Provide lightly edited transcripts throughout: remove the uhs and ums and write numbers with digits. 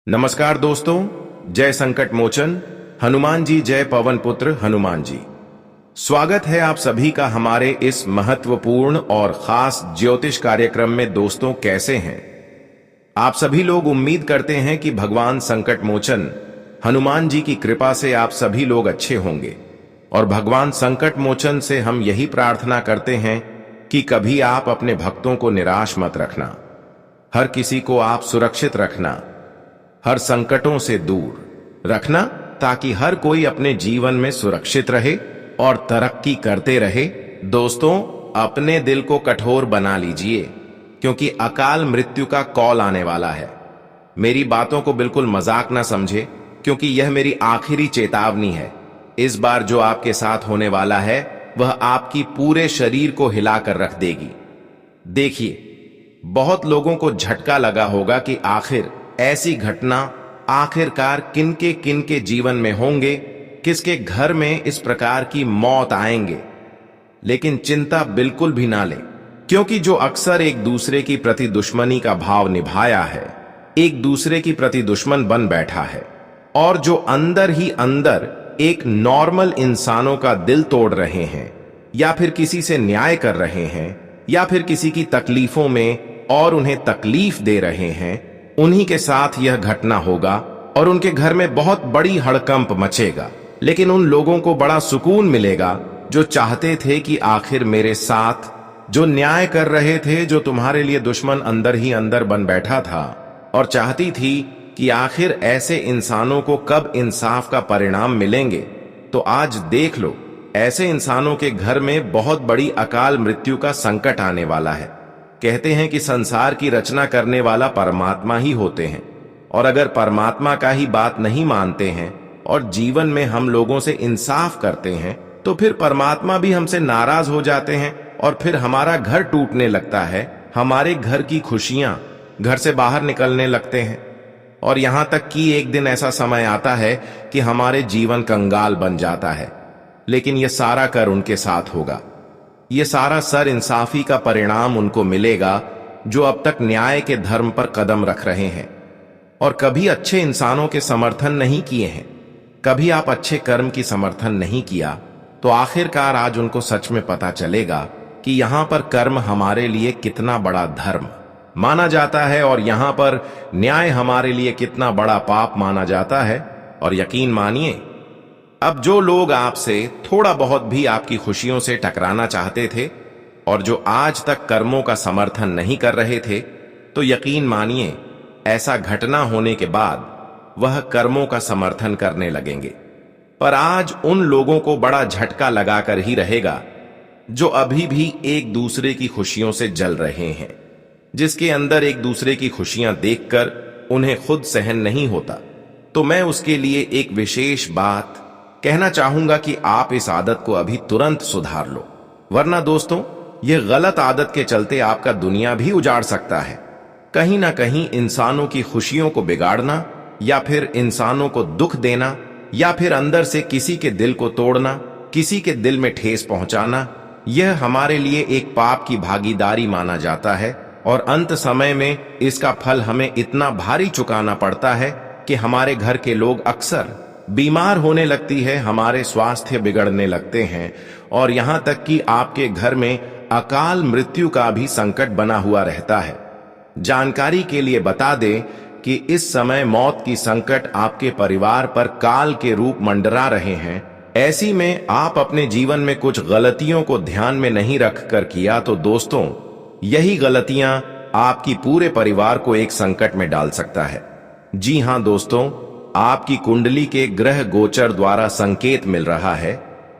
नमस्कार दोस्तों, जय संकट मोचन हनुमान जी, जय पवन पुत्र हनुमान जी। स्वागत है आप सभी का हमारे इस महत्वपूर्ण और खास ज्योतिष कार्यक्रम में। दोस्तों, कैसे हैं आप सभी लोग? उम्मीद करते हैं कि भगवान संकट मोचन हनुमान जी की कृपा से आप सभी लोग अच्छे होंगे। और भगवान संकट मोचन से हम यही प्रार्थना करते हैं कि कभी आप अपने भक्तों को निराश मत रखना, हर किसी को आप सुरक्षित रखना, हर संकटों से दूर रखना, ताकि हर कोई अपने जीवन में सुरक्षित रहे और तरक्की करते रहे। दोस्तों, अपने दिल को कठोर बना लीजिए, क्योंकि अकाल मृत्यु का कॉल आने वाला है। मेरी बातों को बिल्कुल मजाक ना समझे, क्योंकि यह मेरी आखिरी चेतावनी है। इस बार जो आपके साथ होने वाला है वह आपकी पूरे शरीर को हिलाकर रख देगी। देखिए, बहुत लोगों को झटका लगा होगा कि आखिर ऐसी घटना आखिरकार किनके जीवन में होंगे, किसके घर में इस प्रकार की मौत आएंगे। लेकिन चिंता बिल्कुल भी ना ले, क्योंकि जो अक्सर एक दूसरे की प्रति दुश्मनी का भाव निभाया है, एक दूसरे की प्रति दुश्मन बन बैठा है, और जो अंदर ही अंदर एक नॉर्मल इंसानों का दिल तोड़ रहे हैं, या फिर किसी से न्याय कर रहे हैं, या फिर किसी की तकलीफों में और उन्हें तकलीफ दे रहे हैं, उन्हीं के साथ यह घटना होगा और उनके घर में बहुत बड़ी हड़कंप मचेगा। लेकिन उन लोगों को बड़ा सुकून मिलेगा जो चाहते थे कि आखिर मेरे साथ, जो न्याय कर रहे थे, जो तुम्हारे लिए दुश्मन अंदर ही अंदर बन बैठा था और चाहती थी कि आखिर ऐसे इंसानों को कब इंसाफ का परिणाम मिलेंगे। तो आज देख लो, ऐसे इंसानों के घर में बहुत बड़ी अकाल मृत्यु का संकट आने वाला है। कहते हैं कि संसार की रचना करने वाला परमात्मा ही होते हैं, और अगर परमात्मा का ही बात नहीं मानते हैं और जीवन में हम लोगों से इंसाफ करते हैं, तो फिर परमात्मा भी हमसे नाराज हो जाते हैं और फिर हमारा घर टूटने लगता है, हमारे घर की खुशियां घर से बाहर निकलने लगते हैं। और यहां तक कि एक दिन ऐसा समय आता है कि हमारे जीवन कंगाल बन जाता है। लेकिन यह सारा कर उनके साथ होगा, ये सारा सर इंसाफी का परिणाम उनको मिलेगा जो अब तक न्याय के धर्म पर कदम रख रहे हैं और कभी अच्छे इंसानों के समर्थन नहीं किए हैं, कभी आप अच्छे कर्म की समर्थन नहीं किया। तो आखिरकार आज उनको सच में पता चलेगा कि यहां पर कर्म हमारे लिए कितना बड़ा धर्म माना जाता है और यहां पर न्याय हमारे लिए कितना बड़ा पाप माना जाता है। और यकीन मानिए, अब जो लोग आपसे थोड़ा बहुत भी आपकी खुशियों से टकराना चाहते थे और जो आज तक कर्मों का समर्थन नहीं कर रहे थे, तो यकीन मानिए, ऐसा घटना होने के बाद वह कर्मों का समर्थन करने लगेंगे। पर आज उन लोगों को बड़ा झटका लगाकर ही रहेगा जो अभी भी एक दूसरे की खुशियों से जल रहे हैं, जिसके अंदर एक दूसरे की खुशियां देखकर उन्हें खुद सहन नहीं होता। तो मैं उसके लिए एक विशेष बात कहना चाहूंगा कि आप इस आदत को अभी तुरंत सुधार लो, वरना दोस्तों, यह गलत आदत के चलते आपका दुनिया भी उजाड़ सकता है। कहीं ना कहीं इंसानों की खुशियों को बिगाड़ना, या फिर इंसानों को दुख देना, या फिर अंदर से किसी के दिल को तोड़ना, किसी के दिल में ठेस पहुंचाना, यह हमारे लिए एक पाप की भागीदारी माना जाता है। और अंत समय में इसका फल हमें इतना भारी चुकाना पड़ता है कि हमारे घर के लोग अक्सर बीमार होने लगती है, हमारे स्वास्थ्य बिगड़ने लगते हैं, और यहां तक कि आपके घर में अकाल मृत्यु का भी संकट बना हुआ रहता है। जानकारी के लिए बता दें कि इस समय मौत की संकट आपके परिवार पर काल के रूप मंडरा रहे हैं। ऐसी में आप अपने जीवन में कुछ गलतियों को ध्यान में नहीं रखकर किया तो दोस्तों, यही गलतियां आपकी पूरे परिवार को एक संकट में डाल सकता है। जी हां दोस्तों, आपकी कुंडली के ग्रह गोचर द्वारा संकेत मिल रहा है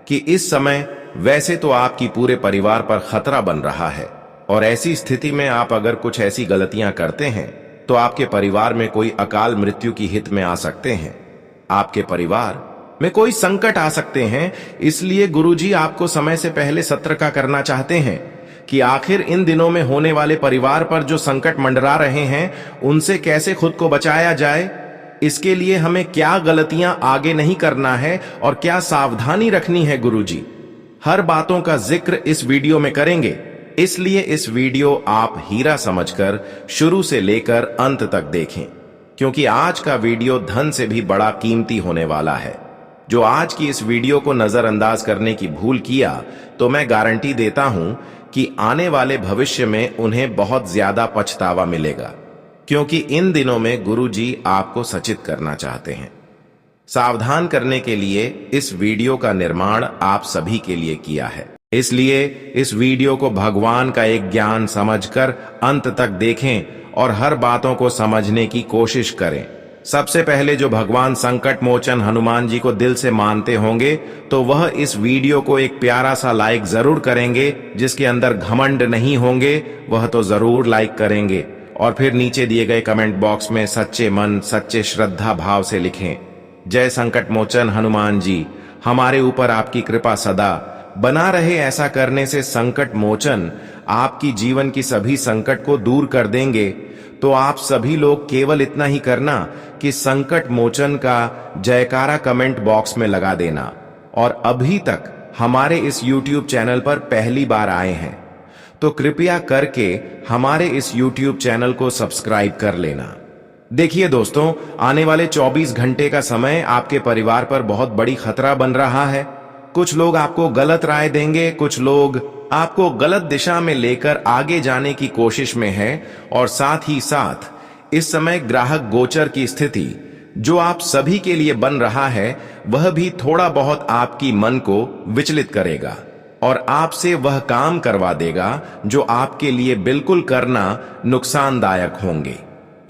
कि इस समय वैसे तो आपकी पूरे परिवार पर खतरा बन रहा है, और ऐसी स्थिति में आप अगर कुछ ऐसी गलतियां करते हैं तो आपके परिवार में कोई अकाल मृत्यु की हित में आ सकते हैं, आपके परिवार में कोई संकट आ सकते हैं। इसलिए गुरुजी आपको समय से पहले सतर्क करना चाहते हैं कि आखिर इन दिनों में होने वाले परिवार पर जो संकट मंडरा रहे हैं, उनसे कैसे खुद को बचाया जाए। इसके लिए हमें क्या गलतियां आगे नहीं करना है और क्या सावधानी रखनी है, गुरुजी हर बातों का जिक्र इस वीडियो में करेंगे। इसलिए इस वीडियो आप हीरा समझकर शुरू से लेकर अंत तक देखें, क्योंकि आज का वीडियो धन से भी बड़ा कीमती होने वाला है। जो आज की इस वीडियो को नजरअंदाज करने की भूल किया तो मैं गारंटी देता हूं कि आने वाले भविष्य में उन्हें बहुत ज्यादा पछतावा मिलेगा, क्योंकि इन दिनों में गुरुजी आपको सचेत करना चाहते हैं। सावधान करने के लिए इस वीडियो का निर्माण आप सभी के लिए किया है, इसलिए इस वीडियो को भगवान का एक ज्ञान समझकर अंत तक देखें और हर बातों को समझने की कोशिश करें। सबसे पहले जो भगवान संकट मोचन हनुमान जी को दिल से मानते होंगे तो वह इस वीडियो को एक प्यारा सा लाइक जरूर करेंगे। जिसके अंदर घमंड नहीं होंगे वह तो जरूर लाइक करेंगे, और फिर नीचे दिए गए कमेंट बॉक्स में सच्चे मन सच्चे श्रद्धा भाव से लिखें, जय संकट मोचन हनुमान जी, हमारे ऊपर आपकी कृपा सदा बना रहे। ऐसा करने से संकट मोचन आपकी जीवन की सभी संकट को दूर कर देंगे। तो आप सभी लोग केवल इतना ही करना कि संकट मोचन का जयकारा कमेंट बॉक्स में लगा देना। और अभी तक हमारे इस YouTube चैनल पर पहली बार आए हैं तो कृपया करके हमारे इस YouTube चैनल को सब्सक्राइब कर लेना। देखिए दोस्तों, आने वाले 24 घंटे का समय आपके परिवार पर बहुत बड़ी खतरा बन रहा है। कुछ लोग आपको गलत राय देंगे, कुछ लोग आपको गलत दिशा में लेकर आगे जाने की कोशिश में हैं, और साथ ही साथ इस समय ग्राहक गोचर की स्थिति जो आप सभी के लिए बन रहा है वह भी थोड़ा बहुत आपकी मन को विचलित करेगा और आपसे वह काम करवा देगा जो आपके लिए बिल्कुल करना नुकसानदायक होंगे।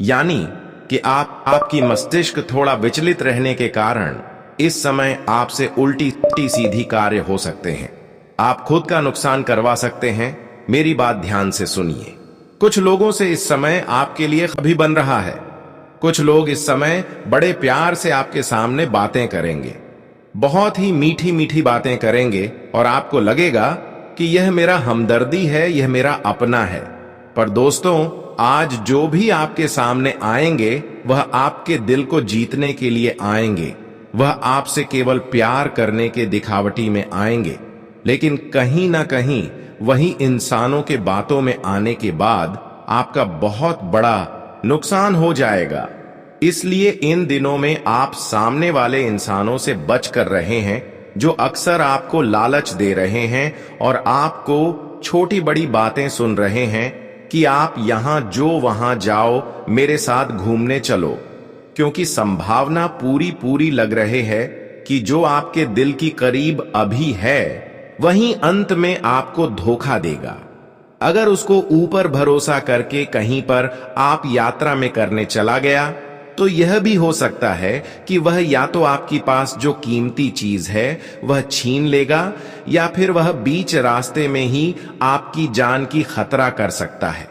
यानी कि आपकी मस्तिष्क थोड़ा विचलित रहने के कारण इस समय आपसे उल्टी सीधी कार्य हो सकते हैं। आप खुद का नुकसान करवा सकते हैं। मेरी बात ध्यान से सुनिए। कुछ लोगों से इस समय आपके लिए कभी बन रहा है। कुछ लोग इस समय बड़े प्यार से आपके सामने बातें करेंगे, बहुत ही मीठी मीठी बातें करेंगे, और आपको लगेगा कि यह मेरा हमदर्दी है, यह मेरा अपना है। पर दोस्तों, आज जो भी आपके सामने आएंगे वह आपके दिल को जीतने के लिए आएंगे। वह आपसे केवल प्यार करने के दिखावटी में आएंगे, लेकिन कहीं ना कहीं वही इंसानों के बातों में आने के बाद आपका बहुत बड़ा नुकसान हो जाएगा। इसलिए इन दिनों में आप सामने वाले इंसानों से बच कर रहे हैं जो अक्सर आपको लालच दे रहे हैं और आपको छोटी बड़ी बातें सुन रहे हैं कि आप यहां जो वहां जाओ, मेरे साथ घूमने चलो, क्योंकि संभावना पूरी लग रहे है कि जो आपके दिल की करीब अभी है वहीं अंत में आपको धोखा देगा। अगर उसको ऊपर भरोसा करके कहीं पर आप यात्रा में करने चला गया तो यह भी हो सकता है कि वह या तो आपके पास जो कीमती चीज है वह छीन लेगा, या फिर वह बीच रास्ते में ही आपकी जान की खतरा कर सकता है।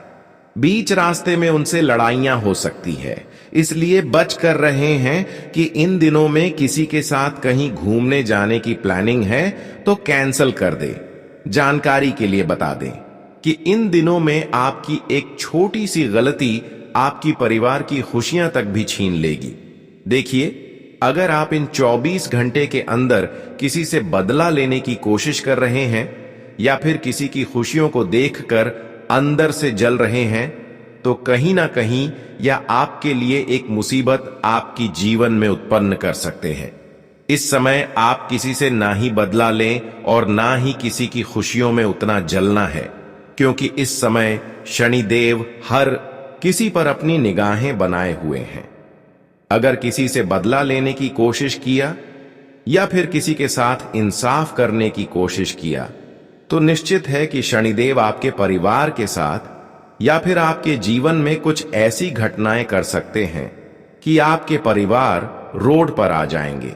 बीच रास्ते में उनसे लड़ाइयां हो सकती है। इसलिए बच कर रहे हैं कि इन दिनों में किसी के साथ कहीं घूमने जाने की प्लानिंग है तो कैंसिल कर दे। जानकारी के लिए बता दें कि इन दिनों में आपकी एक छोटी सी गलती आपकी परिवार की खुशियां तक भी छीन लेगी। देखिए, अगर आप इन 24 घंटे के अंदर किसी से बदला लेने की कोशिश कर रहे हैं या फिर किसी की खुशियों को देखकर अंदर से जल रहे हैं तो कहीं ना कहीं यह आपके लिए एक मुसीबत आपकी जीवन में उत्पन्न कर सकते हैं। इस समय आप किसी से ना ही बदला लें और ना ही किसी की खुशियों में उतना जलना है, क्योंकि इस समय शनिदेव हर किसी पर अपनी निगाहें बनाए हुए हैं। अगर किसी से बदला लेने की कोशिश किया या फिर किसी के साथ इंसाफ करने की कोशिश किया तो निश्चित है कि शनिदेव आपके परिवार के साथ या फिर आपके जीवन में कुछ ऐसी घटनाएं कर सकते हैं कि आपके परिवार रोड पर आ जाएंगे,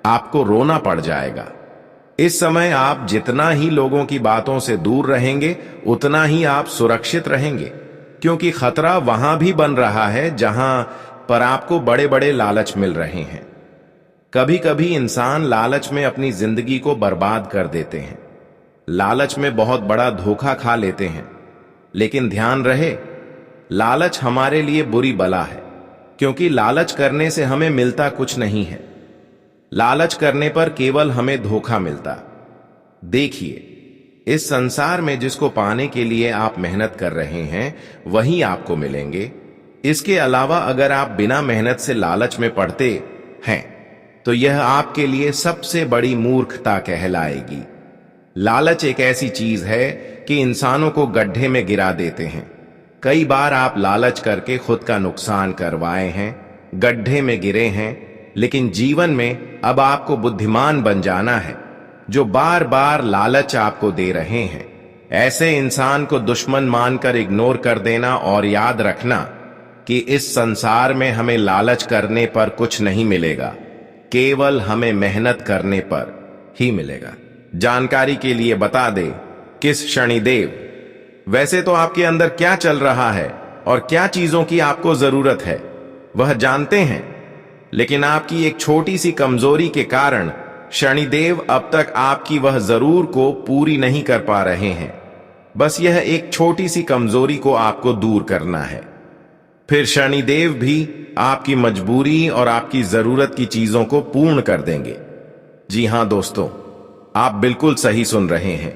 आपको रोना पड़ जाएगा। इस समय आप जितना ही लोगों की बातों से दूर रहेंगे उतना ही आप सुरक्षित रहेंगे, क्योंकि खतरा वहां भी बन रहा है जहां पर आपको बड़े बड़े लालच मिल रहे हैं। कभी कभी इंसान लालच में अपनी जिंदगी को बर्बाद कर देते हैं, लालच में बहुत बड़ा धोखा खा लेते हैं। लेकिन ध्यान रहे, लालच हमारे लिए बुरी बला है, क्योंकि लालच करने से हमें मिलता कुछ नहीं है। लालच करने पर केवल हमें धोखा मिलता। देखिए, इस संसार में जिसको पाने के लिए आप मेहनत कर रहे हैं वही आपको मिलेंगे, इसके अलावा अगर आप बिना मेहनत से लालच में पड़ते हैं तो यह आपके लिए सबसे बड़ी मूर्खता कहलाएगी। लालच एक ऐसी चीज है कि इंसानों को गड्ढे में गिरा देते हैं। कई बार आप लालच करके खुद का नुकसान करवाए हैं, गड्ढे में गिरे हैं, लेकिन जीवन में अब आपको बुद्धिमान बन जाना है। जो बार बार लालच आपको दे रहे हैं, ऐसे इंसान को दुश्मन मानकर इग्नोर कर देना और याद रखना कि इस संसार में हमें लालच करने पर कुछ नहीं मिलेगा, केवल हमें मेहनत करने पर ही मिलेगा। जानकारी के लिए बता दे किस शनिदेव, वैसे तो आपके अंदर क्या चल रहा है और क्या चीजों की आपको जरूरत है वह जानते हैं, लेकिन आपकी एक छोटी सी कमजोरी के कारण शनिदेव अब तक आपकी वह जरूर को पूरी नहीं कर पा रहे हैं। बस यह एक छोटी सी कमजोरी को आपको दूर करना है, फिर शनिदेव भी आपकी मजबूरी और आपकी जरूरत की चीजों को पूर्ण कर देंगे। जी हां दोस्तों, आप बिल्कुल सही सुन रहे हैं।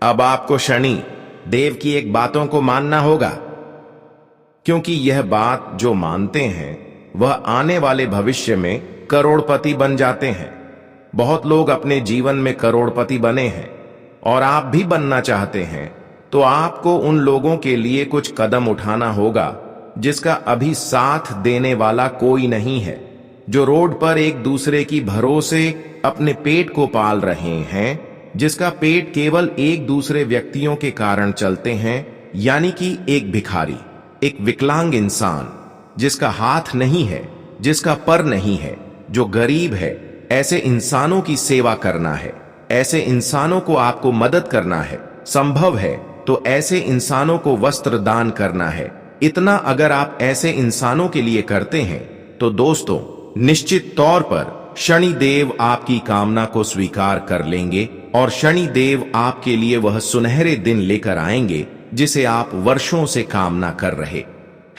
अब आपको शनि देव की एक बातों को मानना होगा, क्योंकि यह बात जो मानते हैं वह आने वाले भविष्य में करोड़पति बन जाते हैं। बहुत लोग अपने जीवन में करोड़पति बने हैं और आप भी बनना चाहते हैं, तो आपको उन लोगों के लिए कुछ कदम उठाना होगा जिसका अभी साथ देने वाला कोई नहीं है, जो रोड पर एक दूसरे की भरोसे अपने पेट को पाल रहे हैं, जिसका पेट केवल एक दूसरे व्यक्तियों के कारण चलते हैं, यानी कि एक भिखारी, एक विकलांग इंसान जिसका हाथ नहीं है, जिसका पर नहीं है, जो गरीब है, ऐसे इंसानों की सेवा करना है। ऐसे इंसानों को आपको मदद करना है। संभव है तो ऐसे इंसानों को वस्त्र दान करना है। इतना अगर आप ऐसे इंसानों के लिए करते हैं तो दोस्तों निश्चित तौर पर शनि देव आपकी कामना को स्वीकार कर लेंगे और शनि देव आपके लिए वह सुनहरे दिन लेकर आएंगे जिसे आप वर्षों से कामना कर रहे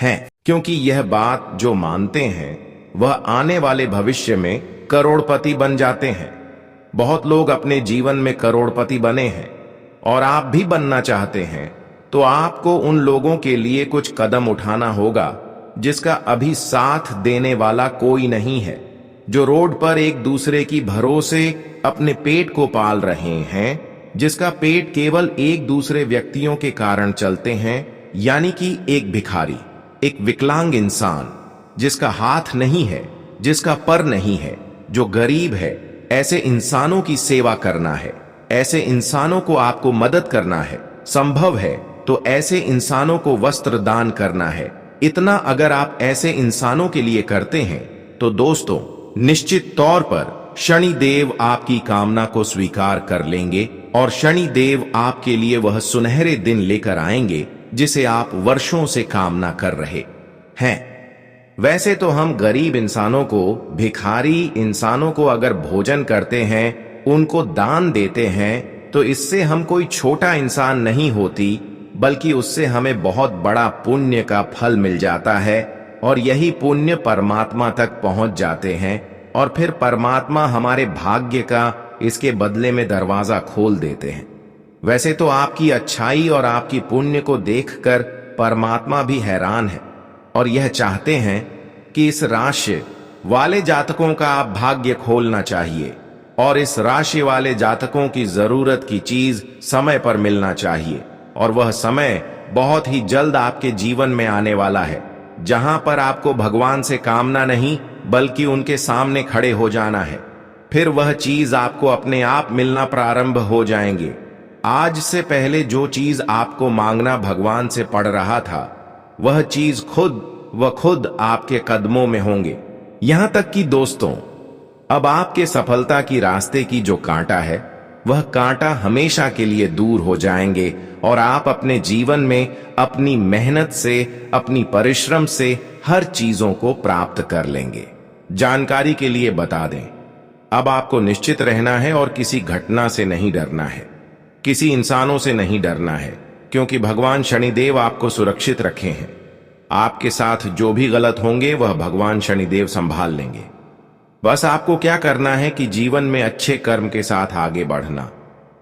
हैं, क्योंकि यह बात जो मानते हैं वह आने वाले भविष्य में करोड़पति बन जाते हैं। बहुत लोग अपने जीवन में करोड़पति बने हैं और आप भी बनना चाहते हैं, तो आपको उन लोगों के लिए कुछ कदम उठाना होगा जिसका अभी साथ देने वाला कोई नहीं है, जो रोड पर एक दूसरे की भरोसे अपने पेट को पाल रहे हैं, जिसका पेट केवल एक दूसरे व्यक्तियों के कारण चलते हैं, यानी कि एक भिखारी, एक विकलांग इंसान जिसका हाथ नहीं है, जिसका पर नहीं है, जो गरीब है, ऐसे इंसानों की सेवा करना है। ऐसे इंसानों को आपको मदद करना है। संभव है तो ऐसे इंसानों को वस्त्र दान करना है। इतना अगर आप ऐसे इंसानों के लिए करते हैं तो दोस्तों निश्चित तौर पर शनि देव आपकी कामना को स्वीकार कर लेंगे और शनि देव आपके लिए वह सुनहरे दिन लेकर आएंगे जिसे आप वर्षों से कामना कर रहे हैं। वैसे तो हम गरीब इंसानों को, भिखारी इंसानों को अगर भोजन करते हैं, उनको दान देते हैं, तो इससे हम कोई छोटा इंसान नहीं होती, बल्कि उससे हमें बहुत बड़ा पुण्य का फल मिल जाता है और यही पुण्य परमात्मा तक पहुंच जाते हैं और फिर परमात्मा हमारे भाग्य का इसके बदले में दरवाजा खोल देते हैं। वैसे तो आपकी अच्छाई और आपकी पुण्य को देखकर परमात्मा भी हैरान है और यह चाहते हैं कि इस राशि वाले जातकों का आप भाग्य खोलना चाहिए और इस राशि वाले जातकों की जरूरत की चीज समय पर मिलना चाहिए और वह समय बहुत ही जल्द आपके जीवन में आने वाला है, जहां पर आपको भगवान से कामना नहीं बल्कि उनके सामने खड़े हो जाना है। फिर वह चीज आपको अपने आप मिलना प्रारंभ हो जाएंगे। आज से पहले जो चीज आपको मांगना भगवान से पड़ रहा था, वह चीज खुद आपके कदमों में होंगे। यहां तक कि दोस्तों अब आपके सफलता की रास्ते की जो कांटा है, वह कांटा हमेशा के लिए दूर हो जाएंगे और आप अपने जीवन में अपनी मेहनत से, अपनी परिश्रम से हर चीजों को प्राप्त कर लेंगे। जानकारी के लिए बता दें, अब आपको निश्चित रहना है और किसी घटना से नहीं डरना है, किसी इंसानों से नहीं डरना है, क्योंकि भगवान शनिदेव आपको सुरक्षित रखे हैं। आपके साथ जो भी गलत होंगे वह भगवान शनिदेव संभाल लेंगे। बस आपको क्या करना है कि जीवन में अच्छे कर्म के साथ आगे बढ़ना,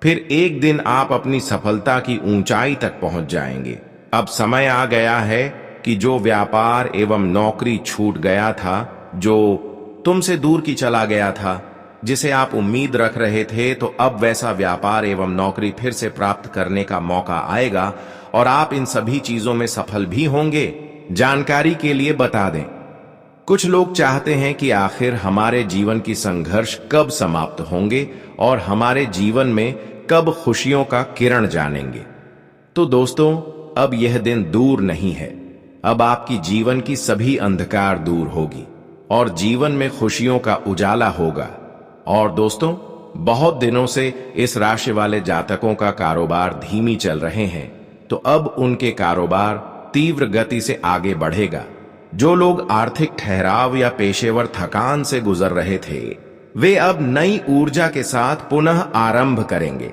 फिर एक दिन आप अपनी सफलता की ऊंचाई तक पहुंच जाएंगे। अब समय आ गया है कि जो व्यापार एवं नौकरी छूट गया था, जो तुमसे दूर की चला गया था, जिसे आप उम्मीद रख रहे थे, तो अब वैसा व्यापार एवं नौकरी फिर से प्राप्त करने का मौका आएगा और आप इन सभी चीजों में सफल भी होंगे। जानकारी के लिए बता दें, कुछ लोग चाहते हैं कि आखिर हमारे जीवन की संघर्ष कब समाप्त होंगे और हमारे जीवन में कब खुशियों का किरण जानेंगे। तो दोस्तों, अब यह दिन दूर नहीं है। अब आपकी जीवन की सभी अंधकार दूर होगी और जीवन में खुशियों का उजाला होगा। और दोस्तों, बहुत दिनों से इस राशि वाले जातकों का कारोबार धीमी चल रहे हैं, तो अब उनके कारोबार तीव्र गति से आगे बढ़ेगा। जो लोग आर्थिक ठहराव या पेशेवर थकान से गुजर रहे थे, वे अब नई ऊर्जा के साथ पुनः आरंभ करेंगे।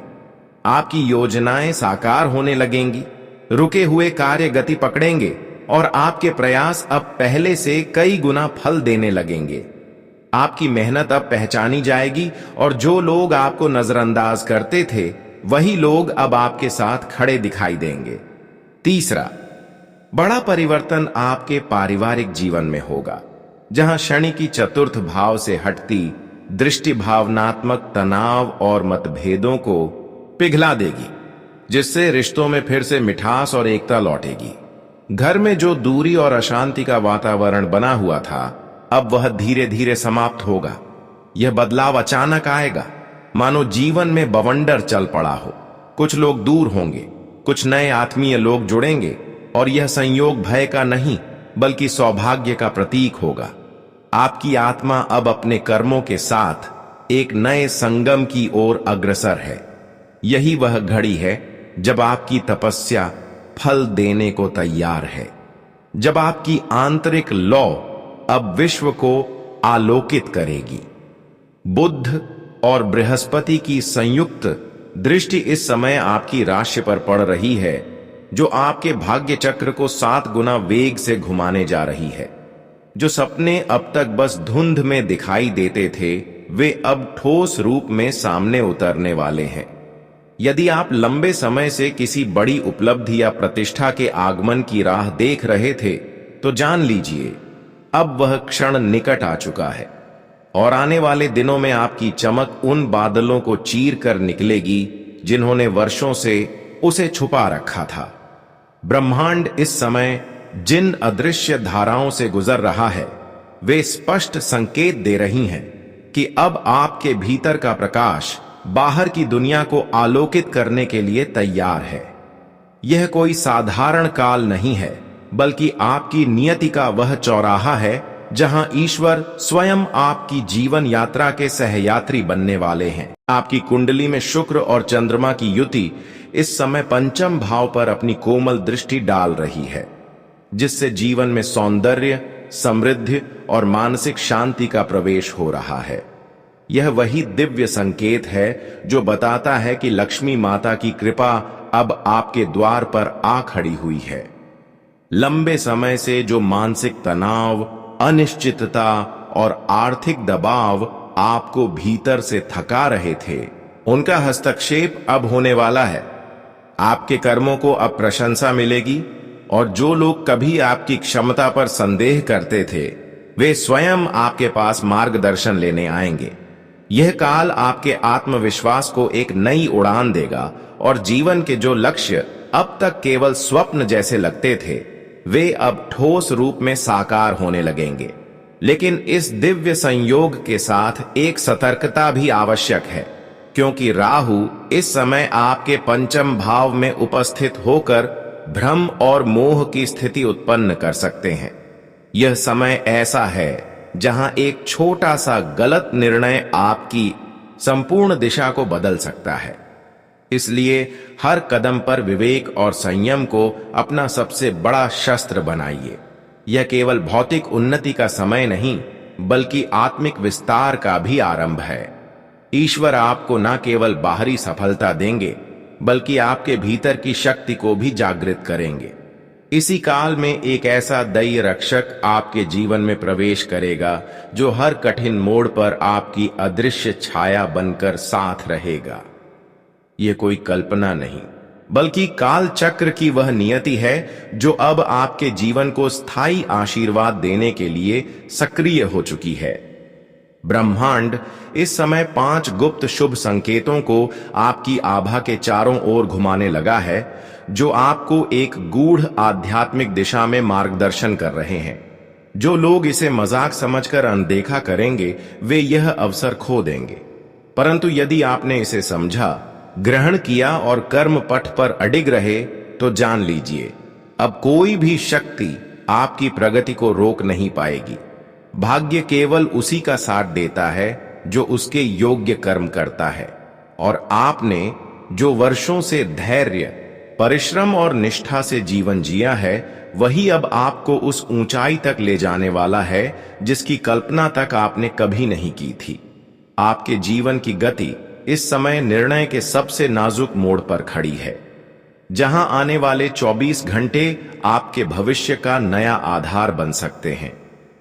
आपकी योजनाएं साकार होने लगेंगी, रुके हुए कार्य गति पकड़ेंगे और आपके प्रयास अब पहले से कई गुना फल देने लगेंगे। आपकी मेहनत अब पहचानी जाएगी और जो लोग आपको नजरअंदाज करते थे, वही लोग अब आपके साथ खड़े दिखाई देंगे। तीसरा, बड़ा परिवर्तन आपके पारिवारिक जीवन में होगा, जहां शनि की चतुर्थ भाव से हटती दृष्टि भावनात्मक तनाव और मतभेदों को पिघला देगी, जिससे रिश्तों में फिर से मिठास और एकता लौटेगी। घर में जो दूरी और अशांति का वातावरण बना हुआ था, अब वह धीरे धीरे समाप्त होगा। यह बदलाव अचानक आएगा, मानो जीवन में बवंडर चल पड़ा हो। कुछ लोग दूर होंगे, कुछ नए आत्मीय लोग जुड़ेंगे और यह संयोग भय का नहीं बल्कि सौभाग्य का प्रतीक होगा। आपकी आत्मा अब अपने कर्मों के साथ एक नए संगम की ओर अग्रसर है। यही वह घड़ी है जब आपकी तपस्या फल देने को तैयार है, जब आपकी आंतरिक लौ अब विश्व को आलोकित करेगी। बुध और बृहस्पति की संयुक्त दृष्टि इस समय आपकी राशि पर पड़ रही है, जो आपके भाग्य चक्र को 7 गुना वेग से घुमाने जा रही है। जो सपने अब तक बस धुंध में दिखाई देते थे, वे अब ठोस रूप में सामने उतरने वाले हैं। यदि आप लंबे समय से किसी बड़ी उपलब्धि या प्रतिष्ठा के आगमन की राह देख रहे थे, तो जान लीजिए अब वह क्षण निकट आ चुका है और आने वाले दिनों में आपकी चमक उन बादलों को चीर कर निकलेगी जिन्होंने वर्षों से उसे छुपा रखा था। ब्रह्मांड इस समय जिन अदृश्य धाराओं से गुजर रहा है, वे स्पष्ट संकेत दे रही हैं कि अब आपके भीतर का प्रकाश बाहर की दुनिया को आलोकित करने के लिए तैयार है। यह कोई साधारण काल नहीं है, बल्कि आपकी नियति का वह चौराहा है जहां ईश्वर स्वयं आपकी जीवन यात्रा के सहयात्री बनने वाले हैं। आपकी कुंडली में शुक्र और चंद्रमा की युति इस समय पंचम भाव पर अपनी कोमल दृष्टि डाल रही है, जिससे जीवन में सौंदर्य, समृद्धि और मानसिक शांति का प्रवेश हो रहा है। यह वही दिव्य संकेत है जो बताता है कि लक्ष्मी माता की कृपा अब आपके द्वार पर आ खड़ी हुई है। लंबे समय से जो मानसिक तनाव, अनिश्चितता और आर्थिक दबाव आपको भीतर से थका रहे थे, उनका हस्तक्षेप अब होने वाला है। आपके कर्मों को अब प्रशंसा मिलेगी और जो लोग कभी आपकी क्षमता पर संदेह करते थे, वे स्वयं आपके पास मार्गदर्शन लेने आएंगे। यह काल आपके आत्मविश्वास को एक नई उड़ान देगा और जीवन के जो लक्ष्य अब तक केवल स्वप्न जैसे लगते थे, वे अब ठोस रूप में साकार होने लगेंगे। लेकिन इस दिव्य संयोग के साथ एक सतर्कता भी आवश्यक है, क्योंकि राहु इस समय आपके पंचम भाव में उपस्थित होकर भ्रम और मोह की स्थिति उत्पन्न कर सकते हैं। यह समय ऐसा है जहां एक छोटा सा गलत निर्णय आपकी संपूर्ण दिशा को बदल सकता है। इसलिए हर कदम पर विवेक और संयम को अपना सबसे बड़ा शस्त्र बनाइए। यह केवल भौतिक उन्नति का समय नहीं, बल्कि आत्मिक विस्तार का भी आरंभ है। ईश्वर आपको न केवल बाहरी सफलता देंगे, बल्कि आपके भीतर की शक्ति को भी जागृत करेंगे। इसी काल में एक ऐसा दैत्य रक्षक आपके जीवन में प्रवेश करेगा, जो हर कठिन मोड़ पर आपकी अदृश्य छाया बनकर साथ रहेगा। ये कोई कल्पना नहीं, बल्कि काल चक्र की वह नियति है जो अब आपके जीवन को स्थायी आशीर्वाद देने के लिए सक्रिय हो चुकी है। ब्रह्मांड इस समय 5 गुप्त शुभ संकेतों को आपकी आभा के चारों ओर घुमाने लगा है, जो आपको एक गूढ़ आध्यात्मिक दिशा में मार्गदर्शन कर रहे हैं। जो लोग इसे मजाक समझकर अनदेखा करेंगे, वे यह अवसर खो देंगे। परंतु यदि आपने इसे समझा, ग्रहण किया और कर्म पथ पर अडिग रहे, तो जान लीजिए, अब कोई भी शक्ति आपकी प्रगति को रोक नहीं पाएगी। भाग्य केवल उसी का साथ देता है जो उसके योग्य कर्म करता है, और आपने जो वर्षों से धैर्य, परिश्रम और निष्ठा से जीवन जिया है, वही अब आपको उस ऊंचाई तक ले जाने वाला है जिसकी कल्पना तक आपने कभी नहीं की थी। आपके जीवन की गति इस समय निर्णय के सबसे नाजुक मोड़ पर खड़ी है, जहां आने वाले 24 घंटे आपके भविष्य का नया आधार बन सकते हैं।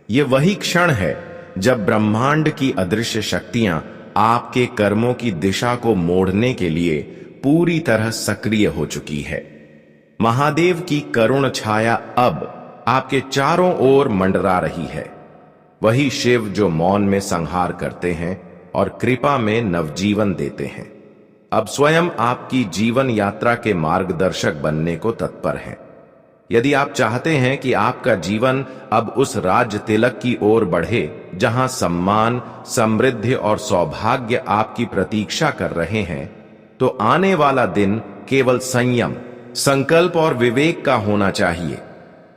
ये वही क्षण है जब ब्रह्मांड की अदृश्य शक्तियां आपके कर्मों की दिशा को मोड़ने के लिए पूरी तरह सक्रिय हो चुकी है। महादेव की करुण छाया अब आपके चारों ओर मंडरा रही है। वही शिव जो मौन में संहार करते हैं और कृपा में नवजीवन देते हैं, अब स्वयं आपकी जीवन यात्रा के मार्गदर्शक बनने को तत्पर हैं। यदि आप चाहते हैं कि आपका जीवन अब उस राज्य तिलक की ओर बढ़े जहां सम्मान, समृद्धि और सौभाग्य आपकी प्रतीक्षा कर रहे हैं, तो आने वाला दिन केवल संयम, संकल्प और विवेक का होना चाहिए,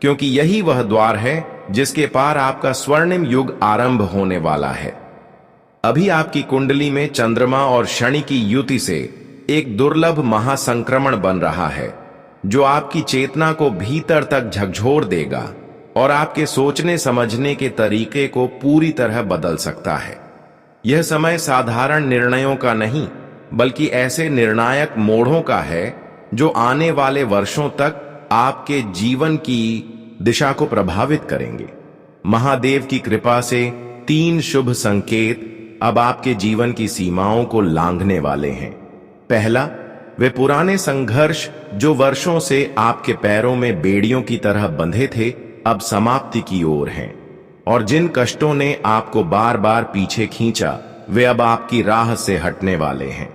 क्योंकि यही वह द्वार है जिसके पार आपका स्वर्णिम युग आरंभ होने वाला है। अभी आपकी कुंडली में चंद्रमा और शनि की युति से एक दुर्लभ महासंक्रमण बन रहा है, जो आपकी चेतना को भीतर तक झकझोर देगा और आपके सोचने समझने के तरीके को पूरी तरह बदल सकता है। यह समय साधारण निर्णयों का नहीं, बल्कि ऐसे निर्णायक मोड़ों का है जो आने वाले वर्षों तक आपके जीवन की दिशा को प्रभावित करेंगे। महादेव की कृपा से 3 शुभ संकेत अब आपके जीवन की सीमाओं को लांघने वाले हैं। पहला, वे पुराने संघर्ष जो वर्षों से आपके पैरों में बेड़ियों की तरह बंधे थे, अब समाप्ति की ओर हैं, और जिन कष्टों ने आपको बार बार पीछे खींचा, वे अब आपकी राह से हटने वाले हैं।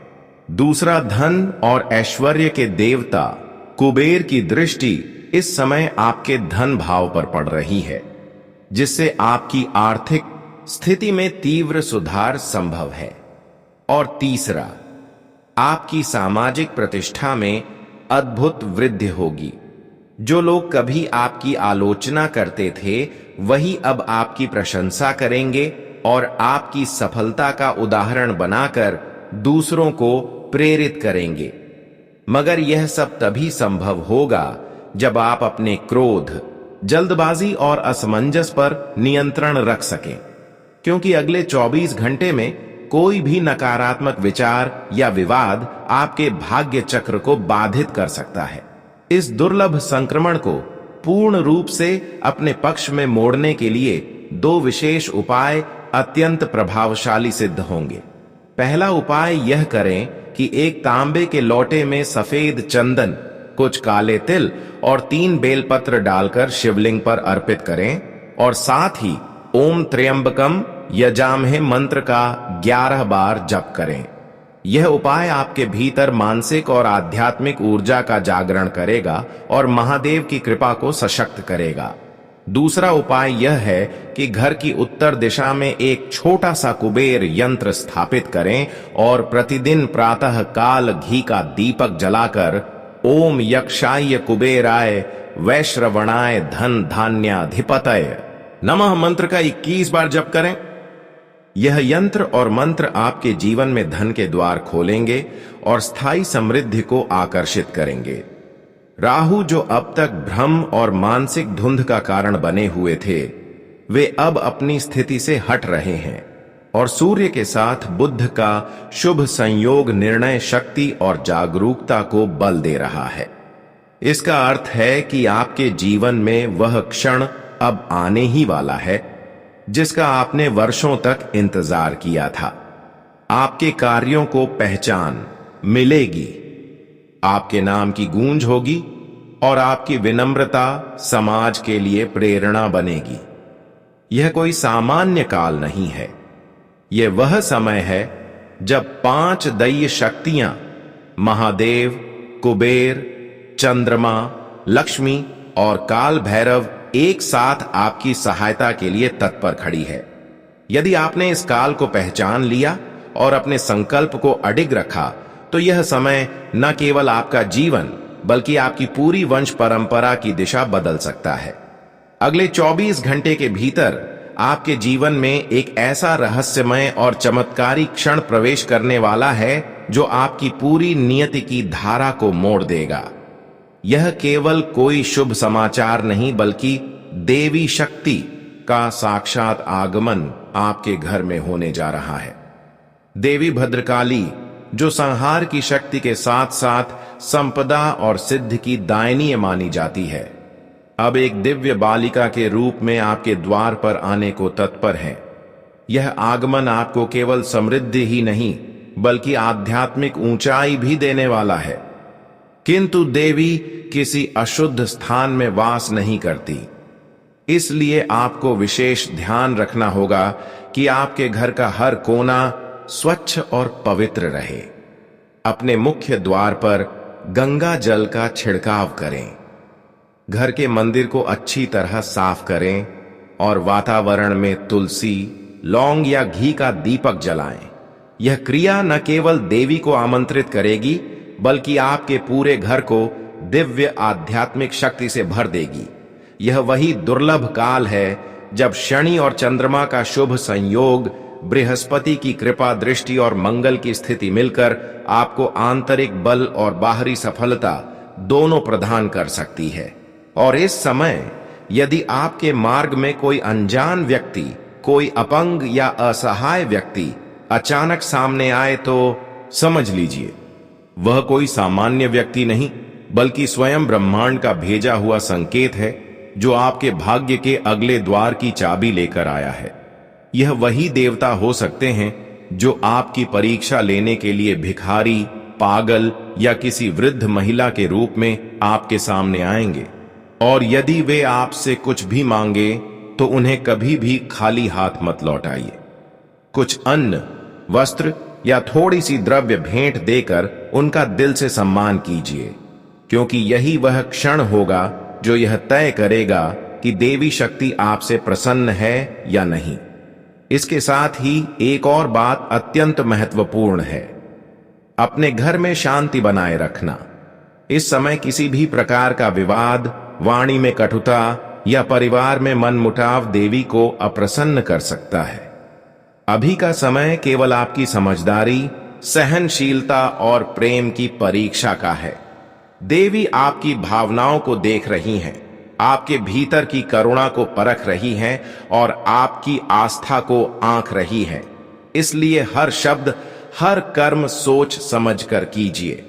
दूसरा, धन और ऐश्वर्य के देवता कुबेर की दृष्टि इस समय आपके धन भाव पर पड़ रही है, जिससे आपकी आर्थिक स्थिति में तीव्र सुधार संभव है। और तीसरा, आपकी सामाजिक प्रतिष्ठा में अद्भुत वृद्धि होगी। जो लोग कभी आपकी आलोचना करते थे, वही अब आपकी प्रशंसा करेंगे और आपकी सफलता का उदाहरण बनाकर दूसरों को प्रेरित करेंगे। मगर यह सब तभी संभव होगा जब आप अपने क्रोध, जल्दबाजी और असमंजस पर नियंत्रण रख सकें, क्योंकि अगले 24 घंटे में कोई भी नकारात्मक विचार या विवाद आपके भाग्य चक्र को बाधित कर सकता है। इस दुर्लभ संक्रमण को पूर्ण रूप से अपने पक्ष में मोड़ने के लिए 2 विशेष उपाय अत्यंत प्रभावशाली सिद्ध होंगे। पहला उपाय यह करें कि एक तांबे के लोटे में सफेद चंदन, कुछ काले तिल और 3 बेलपत्र डालकर शिवलिंग पर अर्पित करें, और साथ ही ओम त्र्यंबकम यजामहे मंत्र का 11 बार जप करें। यह उपाय आपके भीतर मानसिक और आध्यात्मिक ऊर्जा का जागरण करेगा और महादेव की कृपा को सशक्त करेगा। दूसरा उपाय यह है कि घर की उत्तर दिशा में एक छोटा सा कुबेर यंत्र स्थापित करें और प्रतिदिन प्रातः काल घी का दीपक जलाकर ओम यक्षाय कुबेराय वैश्रवणाय धन धान्याधिपतय नमः मंत्र का 21 बार जप करें। यह यंत्र और मंत्र आपके जीवन में धन के द्वार खोलेंगे और स्थायी समृद्धि को आकर्षित करेंगे। राहु जो अब तक भ्रम और मानसिक धुंध का कारण बने हुए थे, वे अब अपनी स्थिति से हट रहे हैं, और सूर्य के साथ बुध का शुभ संयोग निर्णय शक्ति और जागरूकता को बल दे रहा है। इसका अर्थ है कि आपके जीवन में वह क्षण अब आने ही वाला है जिसका आपने वर्षों तक इंतजार किया था। आपके कार्यों को पहचान मिलेगी, आपके नाम की गूंज होगी और आपकी विनम्रता समाज के लिए प्रेरणा बनेगी। यह कोई सामान्य काल नहीं है। यह वह समय है जब 5 दैत्य शक्तियां महादेव, कुबेर, चंद्रमा, लक्ष्मी और काल भैरव एक साथ आपकी सहायता के लिए तत्पर खड़ी है। यदि आपने इस काल को पहचान लिया और अपने संकल्प को अडिग रखा तो यह समय न केवल आपका जीवन बल्कि आपकी पूरी वंश परंपरा की दिशा बदल सकता है। अगले 24 घंटे के भीतर आपके जीवन में एक ऐसा रहस्यमय और चमत्कारी क्षण प्रवेश करने वाला है जो आपकी पूरी नियति की धारा को मोड़ देगा। यह केवल कोई शुभ समाचार नहीं बल्कि देवी शक्ति का साक्षात आगमन आपके घर में होने जा रहा है। देवी भद्रकाली, जो संहार की शक्ति के साथ साथ संपदा और सिद्धि की दायनीय मानी जाती है, अब एक दिव्य बालिका के रूप में आपके द्वार पर आने को तत्पर है। यह आगमन आपको केवल समृद्धि ही नहीं बल्कि आध्यात्मिक ऊंचाई भी देने वाला है। किंतु देवी किसी अशुद्ध स्थान में वास नहीं करती, इसलिए आपको विशेष ध्यान रखना होगा कि आपके घर का हर कोना स्वच्छ और पवित्र रहे। अपने मुख्य द्वार पर गंगा जल का छिड़काव करें, घर के मंदिर को अच्छी तरह साफ करें और वातावरण में तुलसी, लौंग या घी का दीपक जलाएं। यह क्रिया न केवल देवी को आमंत्रित करेगी बल्कि आपके पूरे घर को दिव्य आध्यात्मिक शक्ति से भर देगी। यह वही दुर्लभ काल है जब शनि और चंद्रमा का शुभ संयोग, बृहस्पति की कृपा दृष्टि और मंगल की स्थिति मिलकर आपको आंतरिक बल और बाहरी सफलता दोनों प्रदान कर सकती है। और इस समय यदि आपके मार्ग में कोई अनजान व्यक्ति, कोई अपंग या असहाय व्यक्ति अचानक सामने आए तो समझ लीजिए वह कोई सामान्य व्यक्ति नहीं बल्कि स्वयं ब्रह्मांड का भेजा हुआ संकेत है जो आपके भाग्य के अगले द्वार की चाबी लेकर आया है। यह वही देवता हो सकते हैं जो आपकी परीक्षा लेने के लिए भिखारी, पागल या किसी वृद्ध महिला के रूप में आपके सामने आएंगे। और यदि वे आपसे कुछ भी मांगे तो उन्हें कभी भी खाली हाथ मत लौटाइए। कुछ अन्न, वस्त्र या थोड़ी सी द्रव्य भेंट देकर उनका दिल से सम्मान कीजिए, क्योंकि यही वह क्षण होगा जो यह तय करेगा कि देवी शक्ति आपसे प्रसन्न है या नहीं। इसके साथ ही एक और बात अत्यंत महत्वपूर्ण है, अपने घर में शांति बनाए रखना। इस समय किसी भी प्रकार का विवाद, वाणी में कटुता या परिवार में मनमुटाव देवी को अप्रसन्न कर सकता है। अभी का समय केवल आपकी समझदारी, सहनशीलता और प्रेम की परीक्षा का है। देवी आपकी भावनाओं को देख रही हैं, आपके भीतर की करुणा को परख रही हैं और आपकी आस्था को आंक रही हैं। इसलिए हर शब्द, हर कर्म सोच समझ कर कीजिए।